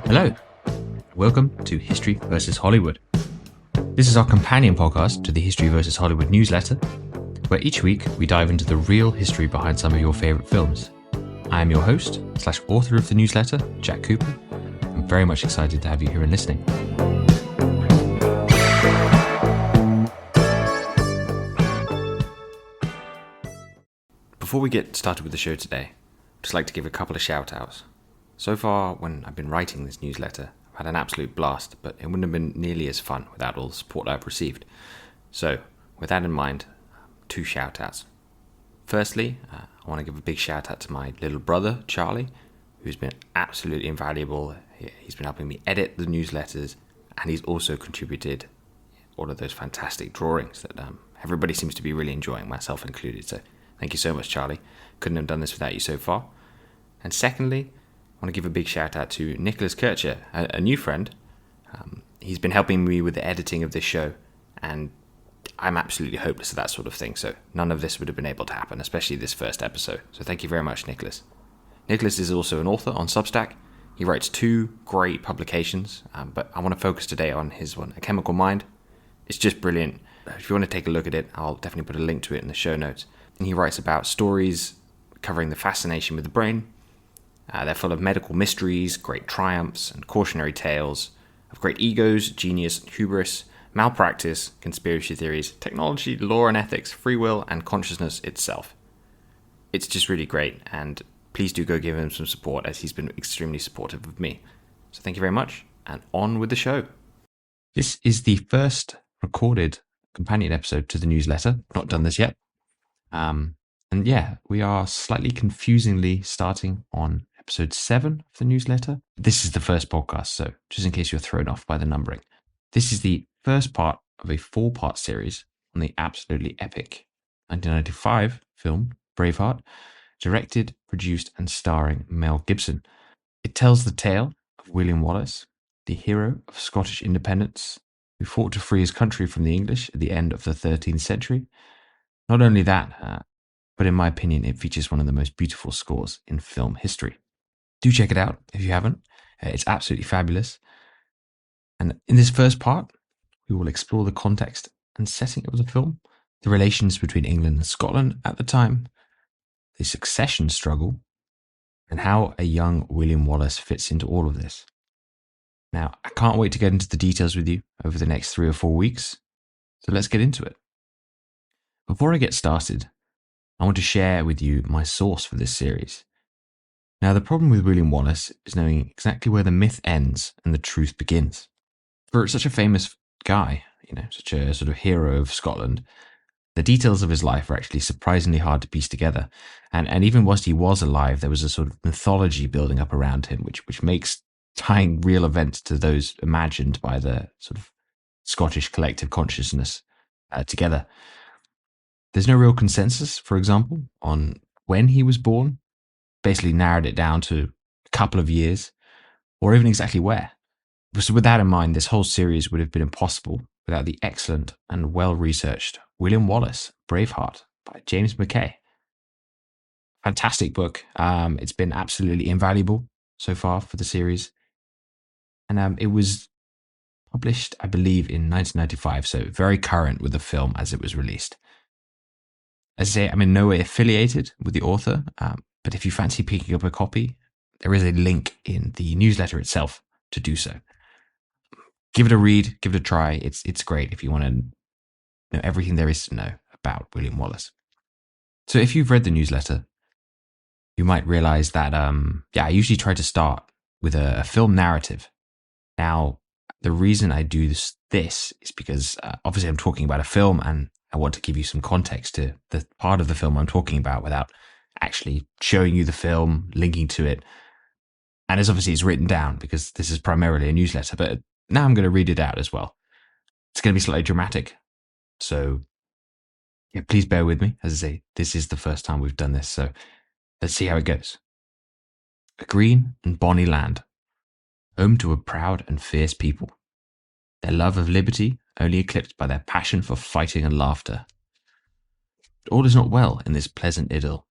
Hello, welcome to History vs. Hollywood. This is our companion podcast to the History vs. Hollywood newsletter, where each week we dive into the real history behind some of your favourite films. I am your host / author of the newsletter, Jack Cooper. I'm very much excited to have you here and listening. Before we get started with the show today, I'd just like to give a couple of shout outs. So far, when I've been writing this newsletter, I've had an absolute blast, but it wouldn't have been nearly as fun without all the support I've received. So, with that in mind, 2 shout outs. Firstly, I want to give a big shout out to my little brother, Charlie, who's been absolutely invaluable. He's been helping me edit the newsletters, and he's also contributed all of those fantastic drawings that everybody seems to be really enjoying, myself included. So, thank you so much, Charlie. Couldn't have done this without you so far. And secondly, I want to give a big shout out to Nicholas Kircher, a new friend. He's been helping me with the editing of this show, and I'm absolutely hopeless at that sort of thing, so none of this would have been able to happen, especially this first episode. So thank you very much, Nicholas. Nicholas is also an author on Substack. He writes 2 great publications, but I want to focus today on his one, A Chemical Mind. It's just brilliant. If you want to take a look at it, I'll definitely put a link to it in the show notes. And he writes about stories covering the fascination with the brain. They're full of medical mysteries, great triumphs, and cautionary tales of great egos, genius, hubris, malpractice, conspiracy theories, technology, law and ethics, free will, and consciousness itself. It's just really great, and please do go give him some support, as he's been extremely supportive of me. So thank you very much, and on with the show. This is the first recorded companion episode to the newsletter. Not done this yet. And yeah, we are slightly confusingly starting on episode 7 of the newsletter. This is the first podcast, so just in case you're thrown off by the numbering. This is the first part of a 4-part series on the absolutely epic 1995 film Braveheart, directed, produced, and starring Mel Gibson. It tells the tale of William Wallace, the hero of Scottish independence, who fought to free his country from the English at the end of the 13th century. Not only that, but in my opinion, it features one of the most beautiful scores in film history. Do check it out if you haven't. It's absolutely fabulous. And in this first part, we will explore the context and setting of the film, the relations between England and Scotland at the time, the succession struggle, and how a young William Wallace fits into all of this. Now, I can't wait to get into the details with you over the next 3 or 4 weeks, so let's get into it. Before I get started, I want to share with you my source for this series. Now, the problem with William Wallace is knowing exactly where the myth ends and the truth begins. For such a famous guy, such a sort of hero of Scotland, the details of his life are actually surprisingly hard to piece together. And even whilst he was alive, there was a sort of mythology building up around him, which makes tying real events to those imagined by the sort of Scottish collective consciousness together. There's no real consensus, for example, on when he was born. Basically narrowed it down to a couple of years, or even exactly where. So with that in mind, this whole series would have been impossible without the excellent and well-researched William Wallace, Braveheart, by James McKay. Fantastic book. It's been absolutely invaluable so far for the series. And it was published, I believe, in 1995, so very current with the film as it was released. As I say, I'm in no way affiliated with the author, but if you fancy picking up a copy, there is a link in the newsletter itself to do so. Give it a read, give it a try. It's great if you want to know everything there is to know about William Wallace. So if you've read the newsletter, you might realize that, I usually try to start with a film narrative. Now, the reason I do this is because obviously I'm talking about a film, and I want to give you some context to the part of the film I'm talking about without actually showing you the film, linking to it. And as obviously it's written down because this is primarily a newsletter, but now I'm going to read it out as well. It's going to be slightly dramatic. So yeah, please bear with me. As I say, this is the first time we've done this. So let's see how it goes. A green and bonny land, home to a proud and fierce people. Their love of liberty only eclipsed by their passion for fighting and laughter. But all is not well in this pleasant idyll.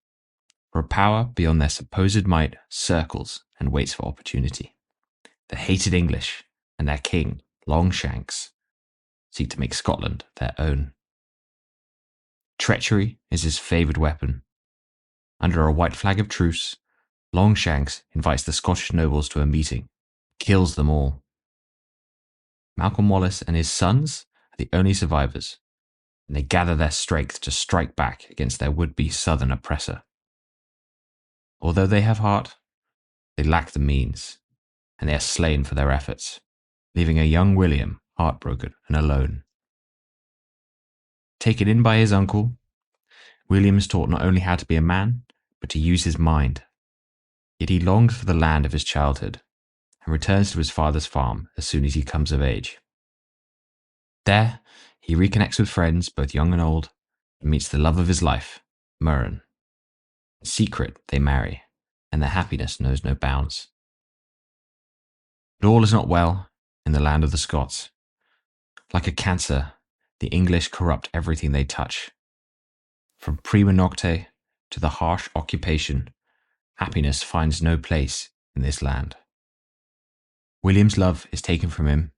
For a power beyond their supposed might circles and waits for opportunity. The hated English and their king, Longshanks, seek to make Scotland their own. Treachery is his favoured weapon. Under a white flag of truce, Longshanks invites the Scottish nobles to a meeting, kills them all. Malcolm Wallace and his sons are the only survivors, and they gather their strength to strike back against their would-be southern oppressor. Although they have heart, they lack the means, and they are slain for their efforts, leaving a young William heartbroken and alone. Taken in by his uncle, William is taught not only how to be a man, but to use his mind. Yet he longs for the land of his childhood, and returns to his father's farm as soon as he comes of age. There, he reconnects with friends, both young and old, and meets the love of his life, Murren. In secret, they marry, and their happiness knows no bounds. But all is not well in the land of the Scots. Like a cancer, the English corrupt everything they touch. From prima nocte to the harsh occupation, happiness finds no place in this land. William's love is taken from him,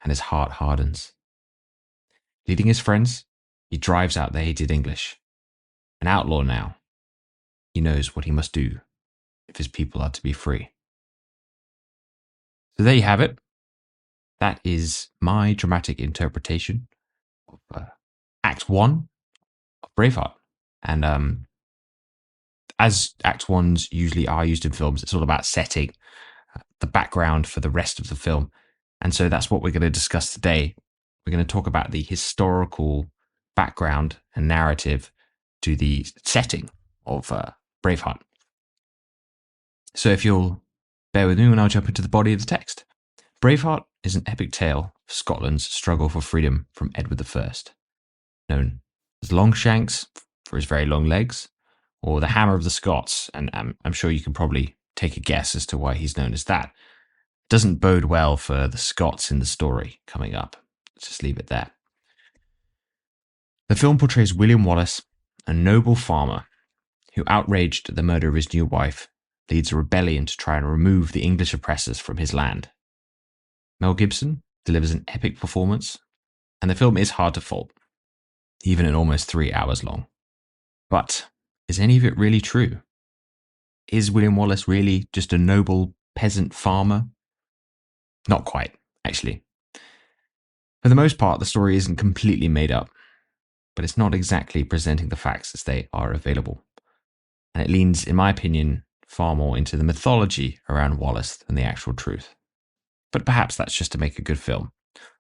and his heart hardens. Leading his friends, he drives out the hated English. An outlaw now, he knows what he must do if his people are to be free. So there you have it. That is my dramatic interpretation of Act 1 of Braveheart. And as Act 1s usually are used in films, it's all about setting the background for the rest of the film. And so that's what we're going to discuss today. We're going to talk about the historical background and narrative to the setting of Braveheart. So if you'll bear with me when I'll jump into the body of the text. Braveheart is an epic tale of Scotland's struggle for freedom from Edward I, known as Longshanks for his very long legs, or the Hammer of the Scots, and I'm sure you can probably take a guess as to why he's known as that. It doesn't bode well for the Scots in the story coming up. Let's just leave it there. The film portrays William Wallace, a noble farmer who, outraged at the murder of his new wife, leads a rebellion to try and remove the English oppressors from his land. Mel Gibson delivers an epic performance, and the film is hard to fault, even at almost 3 hours long. But is any of it really true? Is William Wallace really just a noble peasant farmer? Not quite, actually. For the most part, the story isn't completely made up, but it's not exactly presenting the facts as they are available. And it leans, in my opinion, far more into the mythology around Wallace than the actual truth. But perhaps that's just to make a good film.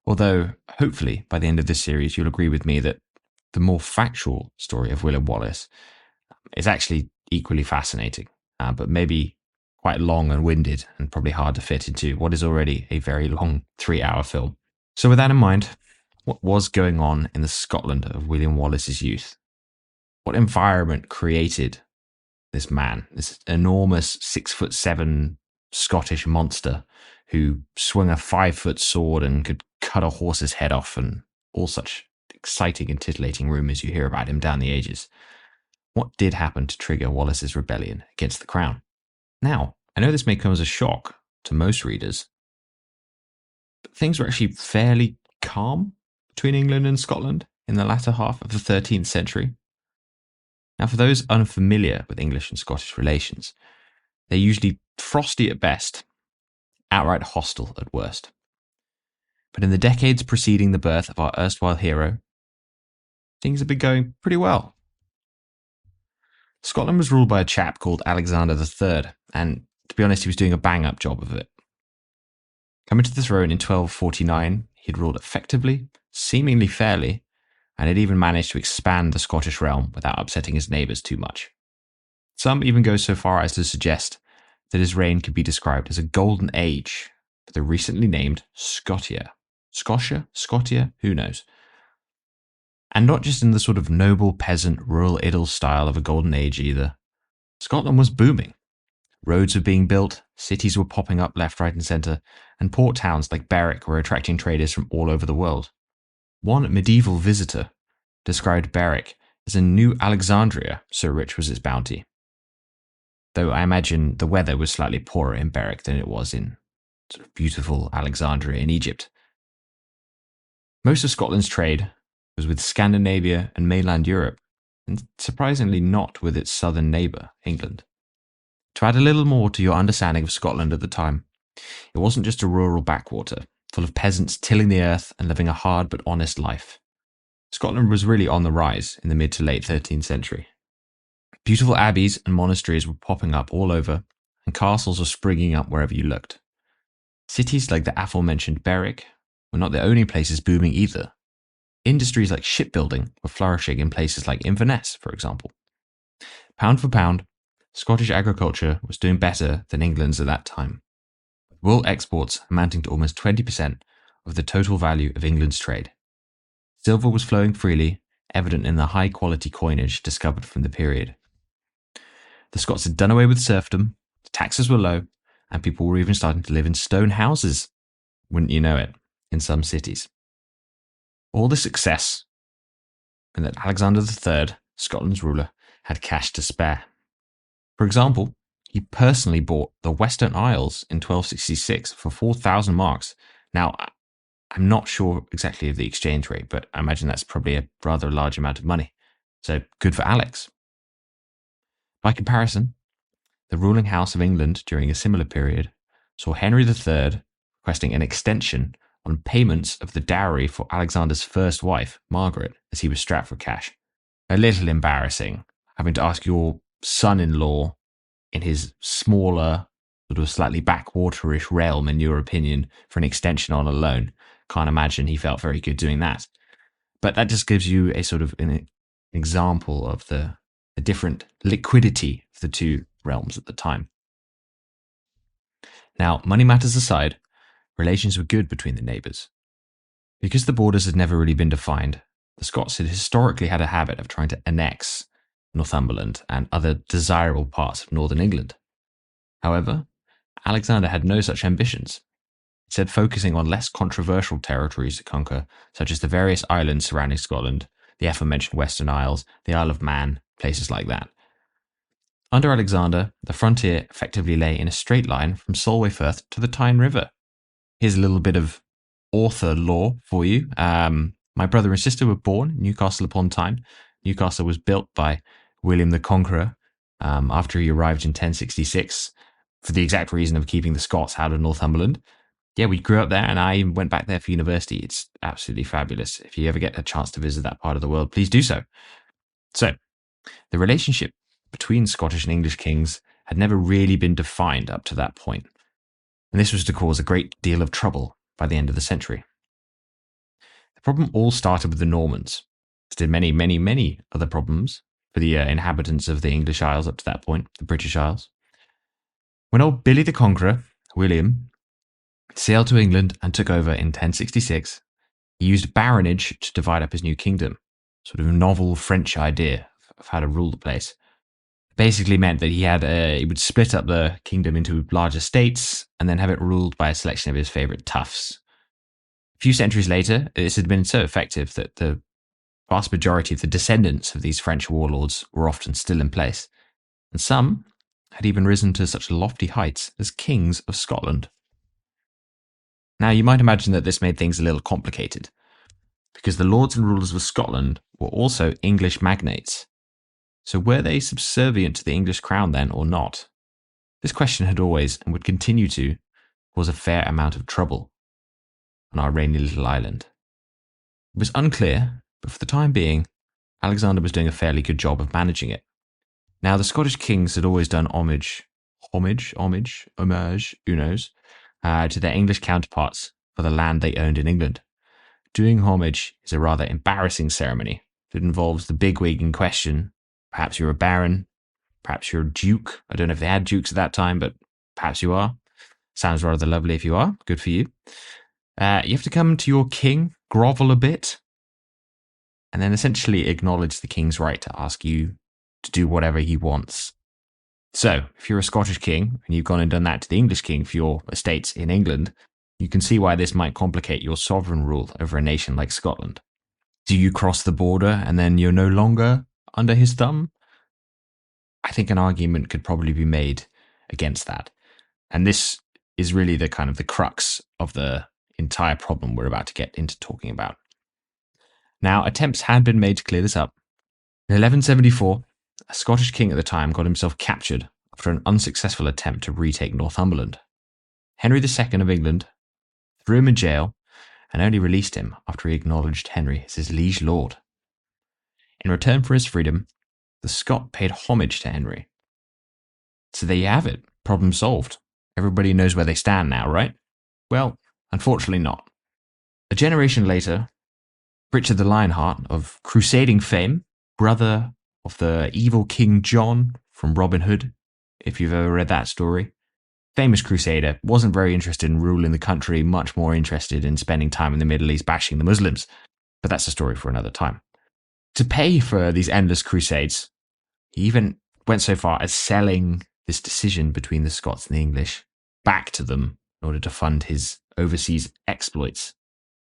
Although, hopefully, by the end of this series, you'll agree with me that the more factual story of William Wallace is actually equally fascinating, but maybe quite long and winded and probably hard to fit into what is already a very long 3-hour film. So with that in mind, what was going on in the Scotland of William Wallace's youth? What environment created this man, this enormous 6'7" Scottish monster who swung a 5-foot sword and could cut a horse's head off, and all such exciting and titillating rumours you hear about him down the ages? What did happen to trigger Wallace's rebellion against the crown? Now, I know this may come as a shock to most readers, but things were actually fairly calm between England and Scotland in the latter half of the 13th century. Now, for those unfamiliar with English and Scottish relations, they're usually frosty at best, outright hostile at worst. But in the decades preceding the birth of our erstwhile hero, things have been going pretty well. Scotland was ruled by a chap called Alexander III, and to be honest, he was doing a bang-up job of it. Coming to the throne in 1249, he'd ruled effectively, seemingly fairly, and had even managed to expand the Scottish realm without upsetting his neighbours too much. Some even go so far as to suggest that his reign could be described as a golden age for the recently named Scotia. Scotia? Who knows? And not just in the sort of noble peasant rural idyll style of a golden age either. Scotland was booming. Roads were being built, cities were popping up left, right and centre, and port towns like Berwick were attracting traders from all over the world. One medieval visitor described Berwick as a new Alexandria, so rich was its bounty. Though I imagine the weather was slightly poorer in Berwick than it was in sort of beautiful Alexandria in Egypt. Most of Scotland's trade was with Scandinavia and mainland Europe, and surprisingly not with its southern neighbour, England. To add a little more to your understanding of Scotland at the time, it wasn't just a rural backwater, full of peasants tilling the earth and living a hard but honest life. Scotland was really on the rise in the mid to late 13th century. Beautiful abbeys and monasteries were popping up all over, and castles were springing up wherever you looked. Cities like the aforementioned Berwick were not the only places booming either. Industries like shipbuilding were flourishing in places like Inverness, for example. Pound for pound, Scottish agriculture was doing better than England's at that time. Wool exports amounting to almost 20% of the total value of England's trade. Silver was flowing freely, evident in the high-quality coinage discovered from the period. The Scots had done away with serfdom, taxes were low, and people were even starting to live in stone houses, wouldn't you know it, in some cities. All the success meant that Alexander III, Scotland's ruler, had cash to spare. For example, he personally bought the Western Isles in 1266 for 4,000 marks. Now, I'm not sure exactly of the exchange rate, but I imagine that's probably a rather large amount of money. So good for Alex. By comparison, the ruling house of England during a similar period saw Henry III requesting an extension on payments of the dowry for Alexander's first wife, Margaret, as he was strapped for cash. A little embarrassing, having to ask your son-in-law in his smaller, sort of slightly backwaterish realm, in your opinion, for an extension on a loan. Can't imagine he felt very good doing that. But that just gives you a sort of an example of the different liquidity of the two realms at the time. Now, money matters aside, relations were good between the neighbours. Because the borders had never really been defined, the Scots had historically had a habit of trying to annex Northumberland and other desirable parts of northern England. However, Alexander had no such ambitions, instead focusing on less controversial territories to conquer, such as the various islands surrounding Scotland, the aforementioned Western Isles, the Isle of Man, places like that. Under Alexander, the frontier effectively lay in a straight line from Solway Firth to the Tyne River. Here's a little bit of author lore for you. My brother and sister were born in Newcastle upon Tyne. Newcastle was built by William the Conqueror after he arrived in 1066 for the exact reason of keeping the Scots out of Northumberland. Yeah, we grew up there and I went back there for university. It's absolutely fabulous. If you ever get a chance to visit that part of the world, please do so. So, the relationship between Scottish and English kings had never really been defined up to that point, and this was to cause a great deal of trouble by the end of the century. The problem all started with the Normans, as did many, many, many other problems for the inhabitants of the English Isles up to that point, the British Isles. When old Billy the Conqueror, William, sailed to England and took over in 1066, he used baronage to divide up his new kingdom, sort of a novel French idea of how to rule the place. It basically meant that he would split up the kingdom into larger states and then have it ruled by a selection of his favourite toughs. A few centuries later, this had been so effective that the vast majority of the descendants of these French warlords were often still in place, and some had even risen to such lofty heights as kings of Scotland. Now, you might imagine that this made things a little complicated, because the lords and rulers of Scotland were also English magnates. So were they subservient to the English crown then, or not? This question had always, and would continue to, cause a fair amount of trouble on our rainy little island. It was unclear, but for the time being, Alexander was doing a fairly good job of managing it. Now, the Scottish kings had always done homage, who knows, to their English counterparts for the land they owned in England. Doing homage is a rather embarrassing ceremony that involves the bigwig in question. Perhaps you're a baron, perhaps you're a duke. I don't know if they had dukes at that time, but perhaps you are. Sounds rather lovely if you are. Good for you. You have to come to your king, grovel a bit, and then essentially acknowledge the king's right to ask you to do whatever he wants. So, if you're a Scottish king and you've gone and done that to the English king for your estates in England, you can see why this might complicate your sovereign rule over a nation like Scotland. Do you cross the border and then you're no longer under his thumb? I think an argument could probably be made against that. And this is really the kind of the crux of the entire problem we're about to get into talking about. Now, attempts had been made to clear this up. In 1174, a Scottish king at the time got himself captured after an unsuccessful attempt to retake Northumberland. Henry II of England threw him in jail and only released him after he acknowledged Henry as his liege lord. In return for his freedom, the Scot paid homage to Henry. So there you have it, problem solved. Everybody knows where they stand now, right? Well, unfortunately not. A generation later, Richard the Lionheart of crusading fame, brother of the evil King John from Robin Hood, if you've ever read that story, famous crusader, wasn't very interested in ruling the country, much more interested in spending time in the Middle East bashing the Muslims. But that's a story for another time. To pay for these endless crusades, he even went so far as selling this decision between the Scots and the English back to them in order to fund his overseas exploits.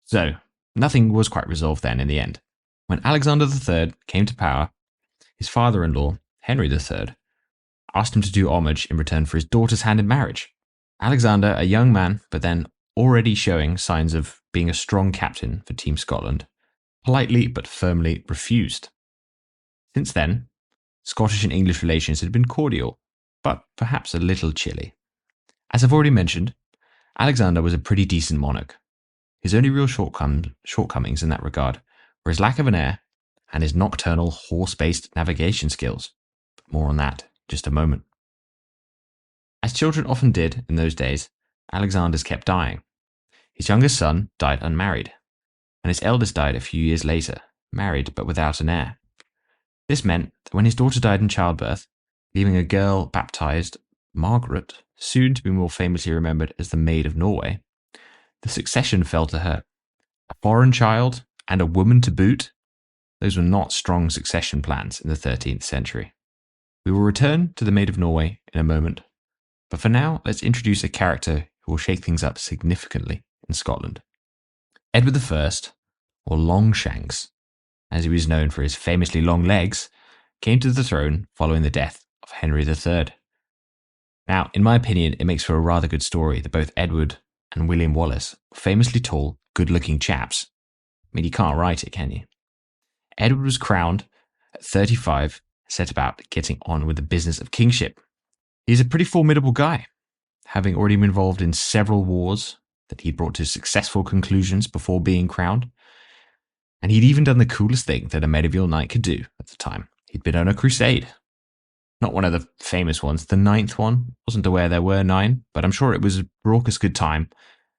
So, nothing was quite resolved then in the end. When Alexander III came to power, his father-in-law, Henry III, asked him to do homage in return for his daughter's hand in marriage. Alexander, a young man, but then already showing signs of being a strong captain for Team Scotland, politely but firmly refused. Since then, Scottish and English relations had been cordial, but perhaps a little chilly. As I've already mentioned, Alexander was a pretty decent monarch. His only real shortcomings in that regard were his lack of an heir and his nocturnal horse-based navigation skills. But more on that in just a moment. As children often did in those days, Alexander's kept dying. His youngest son died unmarried, and his eldest died a few years later, married but without an heir. This meant that when his daughter died in childbirth, leaving a girl baptized Margaret, soon to be more famously remembered as the Maid of Norway, the succession fell to her. A foreign child and a woman to boot? Those were not strong succession plans in the 13th century. We will return to the Maid of Norway in a moment, but for now, let's introduce a character who will shake things up significantly in Scotland. Edward I, or Longshanks, as he was known for his famously long legs, came to the throne following the death of Henry III. Now, in my opinion, it makes for a rather good story that both Edward and William Wallace were famously tall, good-looking chaps. I mean, you can't write it, can you? Edward was crowned at 35, set about getting on with the business of kingship. He's a pretty formidable guy, having already been involved in several wars that he'd brought to successful conclusions before being crowned. And he'd even done the coolest thing that a medieval knight could do at the time. He'd been on a crusade. Not one of the famous ones, the 9th one. Wasn't aware there were 9, but I'm sure it was a raucous good time,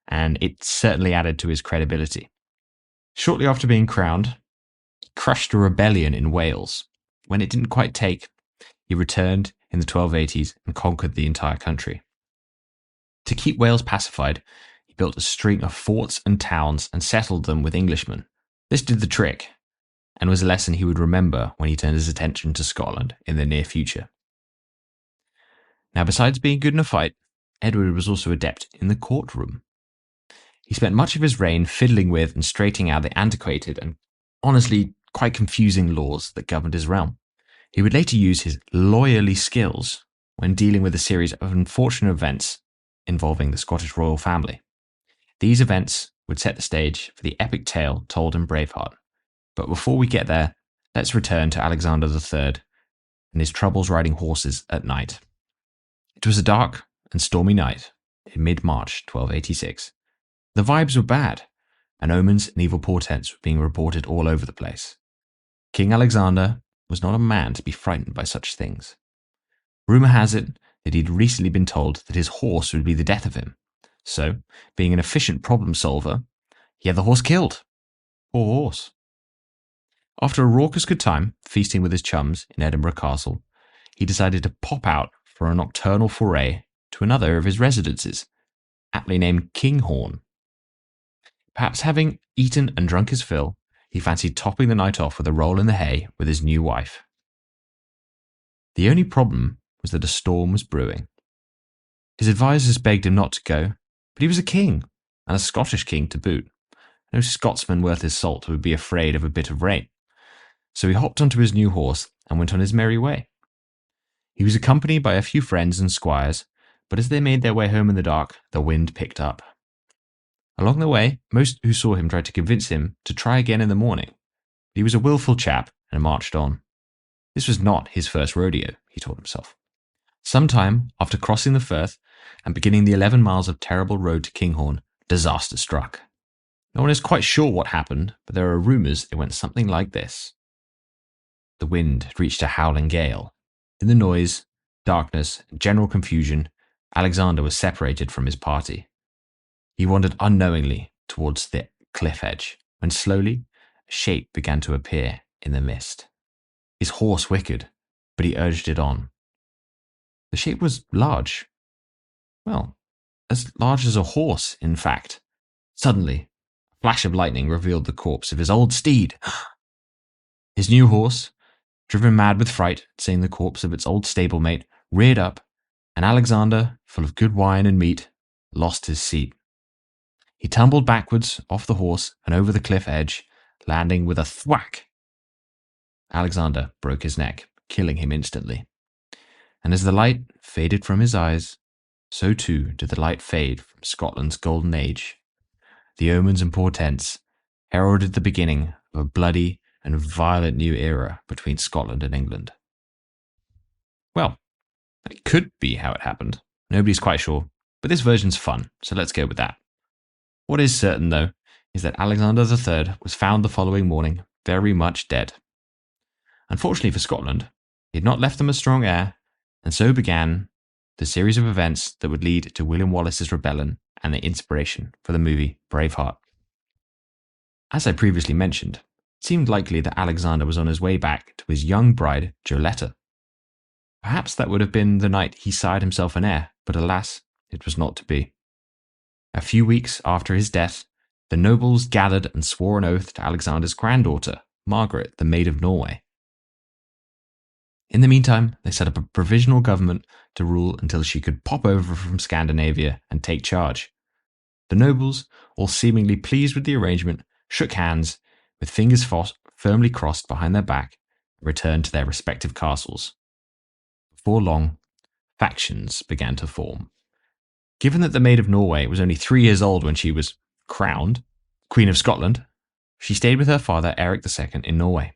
and it certainly added to his credibility. Shortly after being crowned, he crushed a rebellion in Wales. When it didn't quite take, he returned in the 1280s and conquered the entire country. To keep Wales pacified, he built a string of forts and towns and settled them with Englishmen. This did the trick, and was a lesson he would remember when he turned his attention to Scotland in the near future. Now, besides being good in a fight, Edward was also adept in the courtroom. He spent much of his reign fiddling with and straightening out the antiquated and honestly quite confusing laws that governed his realm. He would later use his lawyerly skills when dealing with a series of unfortunate events involving the Scottish royal family. These events would set the stage for the epic tale told in Braveheart. But before we get there, let's return to Alexander III and his troubles riding horses at night. It was a dark and stormy night in mid-March 1286. The vibes were bad, and omens and evil portents were being reported all over the place. King Alexander was not a man to be frightened by such things. Rumour has it that he'd recently been told that his horse would be the death of him. So, being an efficient problem solver, he had the horse killed. Poor horse. After a raucous good time feasting with his chums in Edinburgh Castle, he decided to pop out for a nocturnal foray to another of his residences, aptly named Kinghorn. Perhaps having eaten and drunk his fill, he fancied topping the night off with a roll in the hay with his new wife. The only problem was that a storm was brewing. His advisors begged him not to go, but he was a king, and a Scottish king to boot. No Scotsman worth his salt would be afraid of a bit of rain. So he hopped onto his new horse and went on his merry way. He was accompanied by a few friends and squires, but as they made their way home in the dark, the wind picked up. Along the way, most who saw him tried to convince him to try again in the morning, but he was a willful chap and marched on. This was not his first rodeo, he told himself. Sometime after crossing the Firth and beginning the 11 miles of terrible road to Kinghorn, disaster struck. No one is quite sure what happened, but there are rumours it went something like this. The wind had reached a howling gale. In the noise, darkness, and general confusion, Alexander was separated from his party. He wandered unknowingly towards the cliff edge, when slowly a shape began to appear in the mist. His horse whickered, but he urged it on. The shape was large. Well, as large as a horse, in fact. Suddenly, a flash of lightning revealed the corpse of his old steed. His new horse, driven mad with fright at seeing the corpse of its old stablemate, reared up, and Alexander, full of good wine and meat, lost his seat. He tumbled backwards off the horse and over the cliff edge, landing with a thwack. Alexander broke his neck, killing him instantly. And as the light faded from his eyes, so too did the light fade from Scotland's golden age. The omens and portents heralded the beginning of a bloody and violent new era between Scotland and England. Well, that could be how it happened. Nobody's quite sure, but this version's fun, so let's go with that. What is certain, though, is that Alexander III was found the following morning very much dead. Unfortunately for Scotland, he had not left them a strong heir, and so began the series of events that would lead to William Wallace's rebellion and the inspiration for the movie Braveheart. As I previously mentioned, it seemed likely that Alexander was on his way back to his young bride, Joletta. Perhaps that would have been the night he sired himself an heir, but alas, it was not to be. A few weeks after his death, the nobles gathered and swore an oath to Alexander's granddaughter, Margaret, the Maid of Norway. In the meantime, they set up a provisional government to rule until she could pop over from Scandinavia and take charge. The nobles, all seemingly pleased with the arrangement, shook hands, with fingers firmly crossed behind their back, and returned to their respective castles. Before long, factions began to form. Given that the Maid of Norway was only 3 years old when she was crowned Queen of Scotland, she stayed with her father, Eric II, in Norway.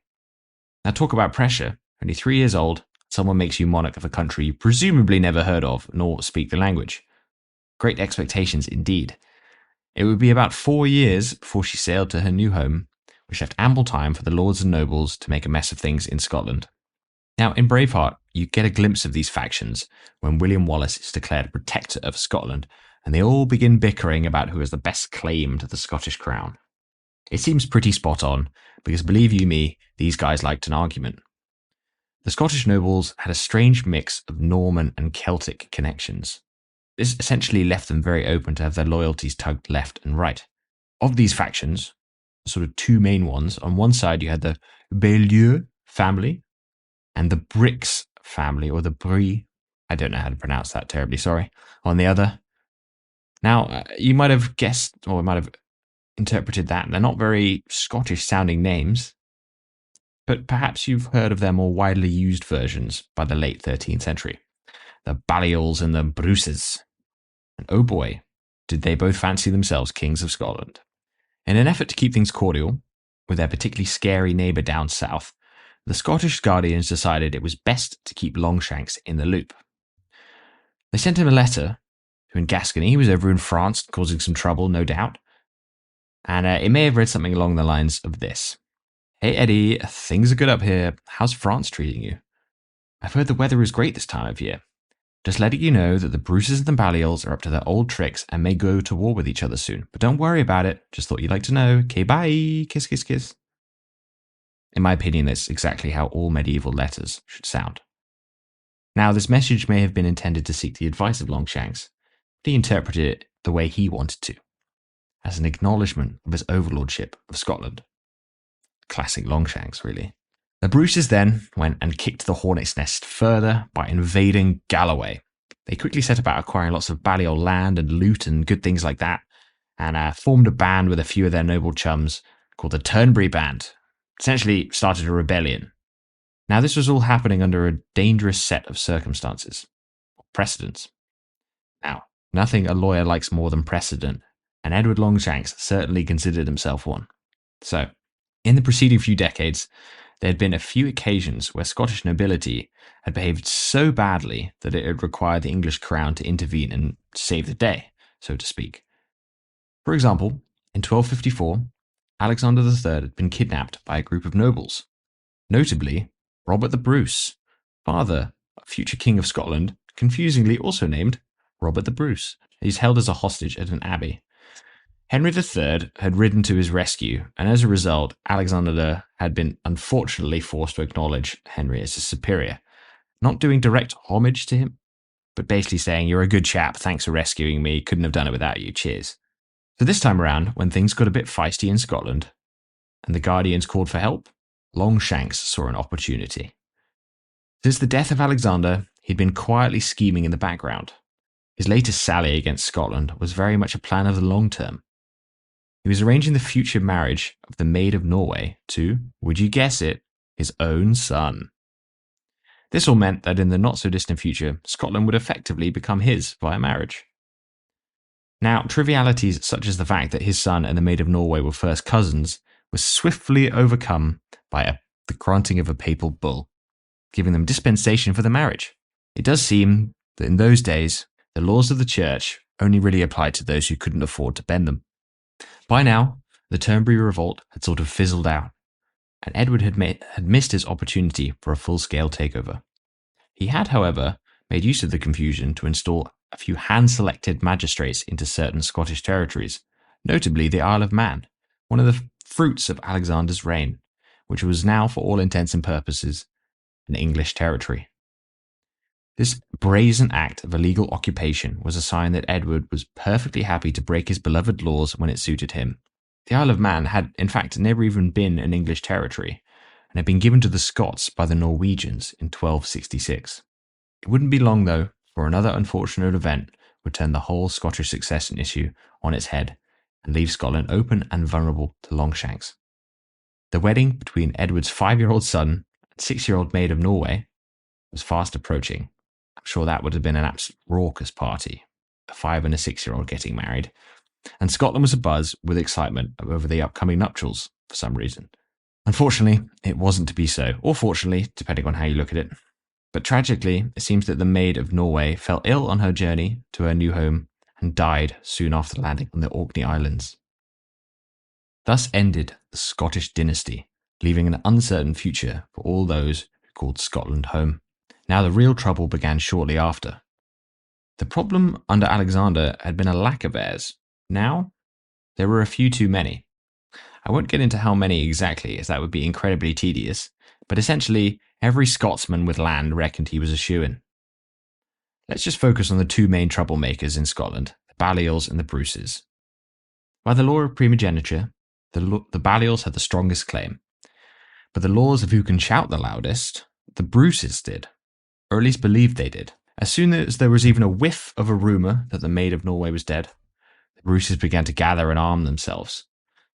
Now talk about pressure. Only 3 years old, someone makes you monarch of a country you presumably never heard of nor speak the language. Great expectations indeed. It would be about 4 years before she sailed to her new home, which left ample time for the lords and nobles to make a mess of things in Scotland. Now, in Braveheart, you get a glimpse of these factions when William Wallace is declared protector of Scotland, and they all begin bickering about who has the best claim to the Scottish crown. It seems pretty spot on, because believe you me, these guys liked an argument. The Scottish nobles had a strange mix of Norman and Celtic connections. This essentially left them very open to have their loyalties tugged left and right. Of these factions, sort of two main ones, on one side you had the Beaulieu family and the Brix family, or the Brie. I don't know how to pronounce that, terribly sorry. On the other. Now, you might have guessed, or might have interpreted that they're not very Scottish-sounding names, but perhaps you've heard of their more widely used versions by the late 13th century. The Balliols and the Bruces. And oh boy, did they both fancy themselves kings of Scotland. In an effort to keep things cordial, with their particularly scary neighbour down south, the Scottish Guardians decided it was best to keep Longshanks in the loop. They sent him a letter, who in Gascony, he was over in France, causing some trouble, no doubt. And it may have read something along the lines of this. Hey Eddie, things are good up here. How's France treating you? I've heard the weather is great this time of year. Just letting you know that the Bruces and the Balliols are up to their old tricks and may go to war with each other soon. But don't worry about it. Just thought you'd like to know. Okay, bye. Kiss, kiss, kiss. In my opinion, that's exactly how all medieval letters should sound. Now, this message may have been intended to seek the advice of Longshanks, but he interpreted it the way he wanted to, as an acknowledgement of his overlordship of Scotland. Classic Longshanks, really. The Bruces then went and kicked the hornet's nest further by invading Galloway. They quickly set about acquiring lots of Balliol land and loot and good things like that, and formed a band with a few of their noble chums called the Turnberry Band. Essentially started a rebellion. Now this was all happening under a dangerous set of circumstances, precedents. Now, nothing a lawyer likes more than precedent, and Edward Longshanks certainly considered himself one. So, in the preceding few decades, there had been a few occasions where Scottish nobility had behaved so badly that it had required the English crown to intervene and save the day, so to speak. For example, in 1254, Alexander III had been kidnapped by a group of nobles, notably Robert the Bruce, father of future King of Scotland, confusingly also named Robert the Bruce. He's held as a hostage at an abbey. Henry III had ridden to his rescue, and as a result, Alexander had been unfortunately forced to acknowledge Henry as his superior, not doing direct homage to him, but basically saying, "You're a good chap, thanks for rescuing me, couldn't have done it without you, cheers." So this time around, when things got a bit feisty in Scotland, and the Guardians called for help, Longshanks saw an opportunity. Since the death of Alexander, he'd been quietly scheming in the background. His latest sally against Scotland was very much a plan of the long term. He was arranging the future marriage of the Maid of Norway to, would you guess it, his own son. This all meant that in the not-so-distant future, Scotland would effectively become his via marriage. Now, trivialities such as the fact that his son and the Maid of Norway were first cousins was swiftly overcome by the granting of a papal bull, giving them dispensation for the marriage. It does seem that in those days, the laws of the church only really applied to those who couldn't afford to bend them. By now, the Turnberry Revolt had sort of fizzled out, and Edward had missed his opportunity for a full-scale takeover. He had, however, made use of the confusion to install a few hand-selected magistrates into certain Scottish territories, notably the Isle of Man, one of the fruits of Alexander's reign, which was now, for all intents and purposes, an English territory. This brazen act of illegal occupation was a sign that Edward was perfectly happy to break his beloved laws when it suited him. The Isle of Man had, in fact, never even been an English territory, and had been given to the Scots by the Norwegians in 1266. It wouldn't be long, though, for another unfortunate event would turn the whole Scottish succession issue on its head and leave Scotland open and vulnerable to Longshanks. The wedding between Edward's 5-year-old son and 6-year-old Maid of Norway was fast approaching. I'm sure that would have been an absolute raucous party, a 5 and a 6-year-old getting married, and Scotland was abuzz with excitement over the upcoming nuptials for some reason. Unfortunately, it wasn't to be so, or fortunately, depending on how you look at it. But tragically, it seems that the Maid of Norway fell ill on her journey to her new home and died soon after landing on the Orkney Islands. Thus ended the Scottish dynasty, leaving an uncertain future for all those who called Scotland home. Now the real trouble began shortly after. The problem under Alexander had been a lack of heirs. Now, there were a few too many. I won't get into how many exactly, as that would be incredibly tedious, but essentially, every Scotsman with land reckoned he was a shoo-in. Let's just focus on the two main troublemakers in Scotland, the Balliols and the Bruces. By the law of primogeniture, the Balliols had the strongest claim, but the laws of who can shout the loudest, the Bruces did, or at least believed they did. As soon as there was even a whiff of a rumour that the Maid of Norway was dead, the Bruces began to gather and arm themselves.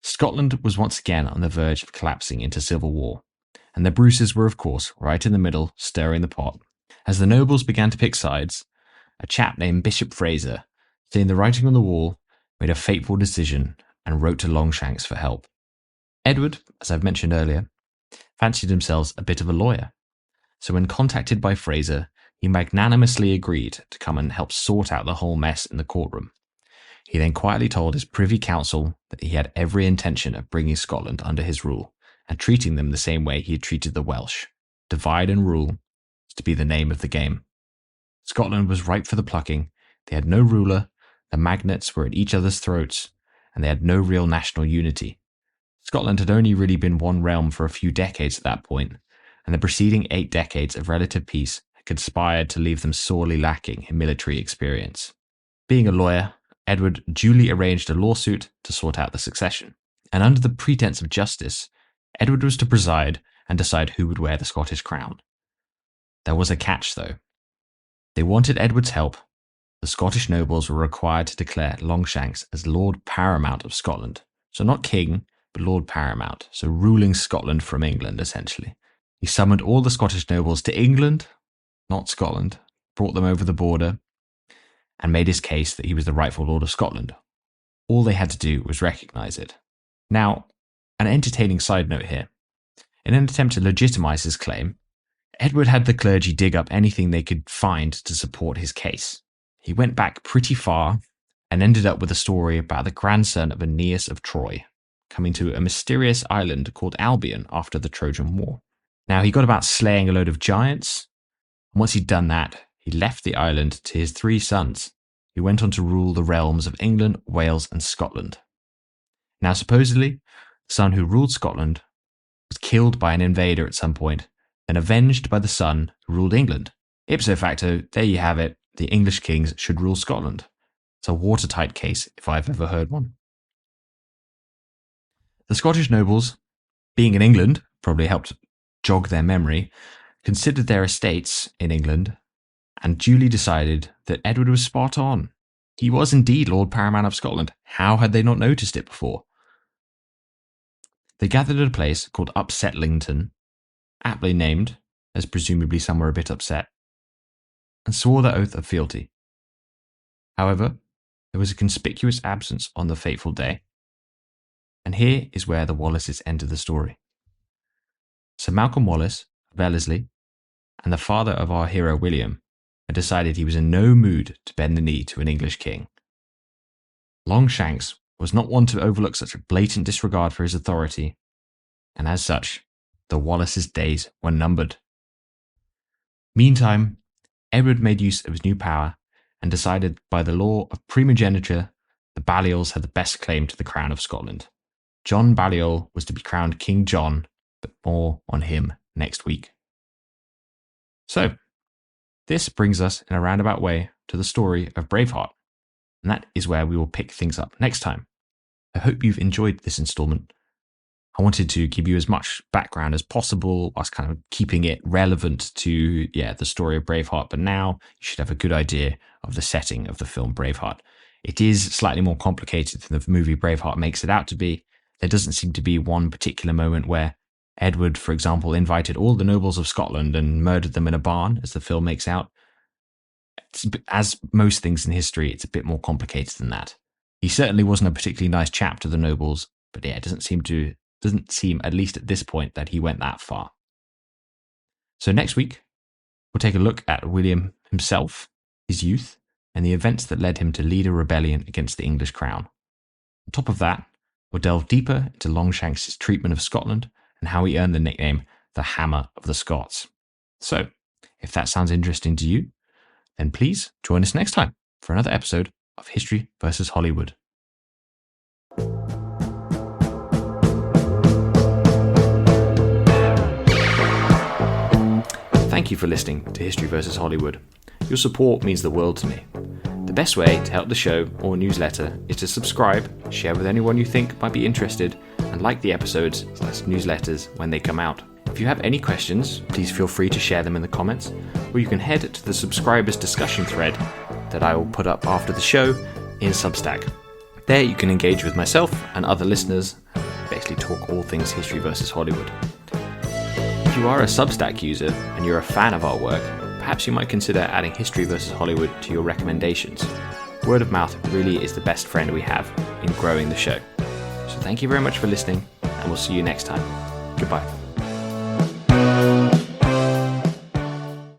Scotland was once again on the verge of collapsing into civil war, and the Bruces were, of course, right in the middle, stirring the pot. As the nobles began to pick sides, a chap named Bishop Fraser, seeing the writing on the wall, made a fateful decision and wrote to Longshanks for help. Edward, as I've mentioned earlier, fancied himself a bit of a lawyer, so when contacted by Fraser, he magnanimously agreed to come and help sort out the whole mess in the courtroom. He then quietly told his Privy Council that he had every intention of bringing Scotland under his rule and treating them the same way he had treated the Welsh. Divide and rule was to be the name of the game. Scotland was ripe for the plucking. They had no ruler, the magnates were at each other's throats, and they had no real national unity. Scotland had only really been one realm for a few decades at that point, and the preceding 8 decades of relative peace had conspired to leave them sorely lacking in military experience. Being a lawyer, Edward duly arranged a lawsuit to sort out the succession, and under the pretense of justice, Edward was to preside and decide who would wear the Scottish crown. There was a catch, though. They wanted Edward's help. The Scottish nobles were required to declare Longshanks as Lord Paramount of Scotland, so not king, but Lord Paramount, so ruling Scotland from England, essentially. He summoned all the Scottish nobles to England, not Scotland, brought them over the border, and made his case that he was the rightful Lord of Scotland. All they had to do was recognise it. Now, an entertaining side note here. In an attempt to legitimise his claim, Edward had the clergy dig up anything they could find to support his case. He went back pretty far and ended up with a story about the grandson of Aeneas of Troy, coming to a mysterious island called Albion after the Trojan War. Now, he got about slaying a load of giants, and once he'd done that, he left the island to his 3 sons, who went on to rule the realms of England, Wales, and Scotland. Now, supposedly, the son who ruled Scotland was killed by an invader at some point, and avenged by the son who ruled England. Ipso facto, there you have it, the English kings should rule Scotland. It's a watertight case, if I've ever heard one. The Scottish nobles, being in England, probably helped jog their memory, considered their estates in England, and duly decided that Edward was spot on. He was indeed Lord Paramount of Scotland. How had they not noticed it before? They gathered at a place called Upsetlington, aptly named, as presumably some were a bit upset, and swore their oath of fealty. However, there was a conspicuous absence on the fateful day, and here is where the Wallaces enter the story. Sir Malcolm Wallace of Ellerslie, and the father of our hero William, had decided he was in no mood to bend the knee to an English king. Longshanks was not one to overlook such a blatant disregard for his authority, and as such, the Wallaces' days were numbered. Meantime, Edward made use of his new power and decided by the law of primogeniture the Balliols had the best claim to the crown of Scotland. John Balliol was to be crowned King John, but more on him next week. So, this brings us in a roundabout way to the story of Braveheart, and that is where we will pick things up next time. I hope you've enjoyed this installment. I wanted to give you as much background as possible, whilst kind of keeping it relevant to, the story of Braveheart, but now you should have a good idea of the setting of the film Braveheart. It is slightly more complicated than the movie Braveheart makes it out to be. There doesn't seem to be one particular moment where Edward, for example, invited all the nobles of Scotland and murdered them in a barn, as the film makes out. As most things in history, it's a bit more complicated than that. He certainly wasn't a particularly nice chap to the nobles, but it doesn't seem, at least at this point, that he went that far. So next week, we'll take a look at William himself, his youth, and the events that led him to lead a rebellion against the English crown. On top of that, we'll delve deeper into Longshanks' treatment of Scotland and how he earned the nickname the Hammer of the Scots. So, if that sounds interesting to you, then please join us next time for another episode of History vs. Hollywood. Thank you for listening to History vs. Hollywood. Your support means the world to me. The best way to help the show or newsletter is to subscribe, share with anyone you think might be interested, and like the episodes / newsletters when they come out. If you have any questions, please feel free to share them in the comments, or you can head to the subscribers discussion thread that I will put up after the show in Substack. There you can engage with myself and other listeners, basically talk all things History vs. Hollywood. If you are a Substack user and you're a fan of our work, perhaps you might consider adding History vs. Hollywood to your recommendations. Word of mouth really is the best friend we have in growing the show. So thank you very much for listening, and we'll see you next time. Goodbye.